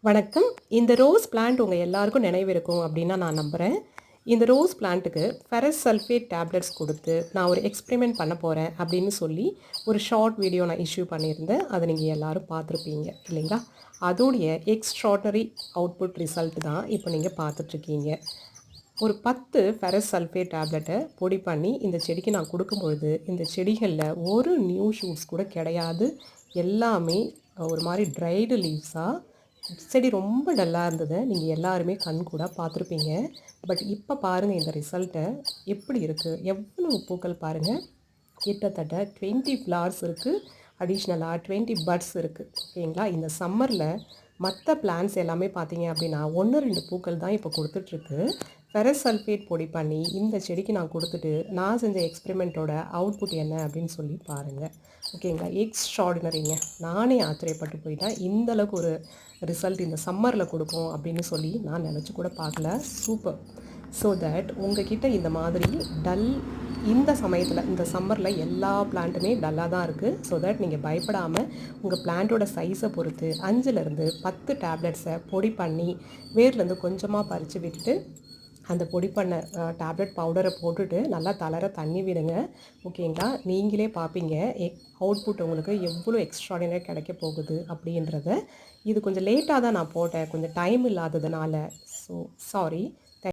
வணக்கம். இந்த rose plant உங்க எல்லாருக்கும் நினைவிருக்கும் அப்படின்னு நான் நம்புறேன். இந்த ரோஸ் பிளான்ட்டுக்கு ஃபெரஸ் சல்ஃபேட் டேப்லெட்ஸ் குடுத்து, நான் ஒரு எக்ஸ்பெரிமெண்ட் பண்ண போறேன் அப்படின்னு சொல்லி, ஒரு ஷார்ட் வீடியோ நான் இஷ்யூ பண்ணியிருந்தேன். அத நீங்க எல்லாரும் பார்த்துருப்பீங்க இல்லைங்களா? அதோடைய எக்ஸ்ட்ரார்டினரி அவுட்புட் ரிசல்ட் தான் இப்போ நீங்க பார்த்துட்ருக்கீங்க. ஒரு 10 ஃபெரஸ் சல்ஃபேட் டேப்லெட்டை பொடி பண்ணி இந்த செடிக்கு நான் குடுக்கும்பொழுது, இந்த செடிகள்ல ஒரு நியூ ஷூட்ஸ் கூட கிடையாது. எல்லாமே ஒரு மாரி ட்ரைடு லீவ்ஸா செடி ரொம்ப டல்லா இருந்தது. நீங்க எல்லாருமே கண்கூடா பார்த்துருப்பீங்க. பட் இப்ப பாருங்க இந்த ரிசல்ட்ட எப்படி இருக்கு? எவ்வளவு பூக்கள் பாருங்க. கிட்டத்தட்ட 20 ஃப்ளவர்ஸ் இருக்கு. அடிஷ்னலா 20 பட்ஸ் இருக்கு. ஓகேங்களா? இந்த சம்மர்ல மத்த பிளான்ட்ஸ் எல்லாமே பார்த்தீங்க அப்படின்னா, 1, 2 பூக்கள் தான் இப்போ குடுத்துட்ருக்கு. ஃபெரஸ் சல்ஃபேட் பொடி பண்ணி இந்த செடிக்கு நான் குடுத்துட்டு, நான் செஞ்ச எக்ஸ்பெரிமெண்ட்டோட அவுட்புட் என்ன அப்படின்னு சொல்லி பாருங்க. ஓகேங்களா? எக்ஸ்ட்ரார்டினரிங்க. நானே ஆச்சரியப்பட்டு போயிட்டேன். இந்த அளவுக்கு ஒரு ரிசல்ட் இந்த சம்மரில் கொடுக்கும் அப்படின்னு சொல்லி நான் நினச்சி கூட பார்க்கல. சூப்பர். ஸோ தட் உங்ககிட்ட இந்த மாதிரி டல் இந்த சமயத்தில் இந்த சம்மரில் எல்லா பிளான்ட்டுமே டல்லாக தான் இருக்குது. ஸோ தட் நீங்கள் பயப்படாமல் உங்கள் பிளான்ட்டோட சைஸை பொறுத்து 5லேருந்து 10 டேப்லெட்ஸை பொடி பண்ணி வேர்லேருந்து கொஞ்சமாக பறித்து விட்டுட்டு அந்த பொடி பண்ண டேப்லெட் பவுடரை போட்டுட்டு நல்லா தளர தண்ணி விடுங்க. ஓகேங்களா? நீங்களே பார்ப்பீங்க அவுட்புட் உங்களுக்கு எவ்வளோ எக்ஸ்ட்ராடினரி கிடைக்க போகுது அப்படின்றத. இது கொஞ்சம் லேட்டாக தான் நான் போட்டேன், கொஞ்சம் டைம் இல்லாததுனால. So sorry.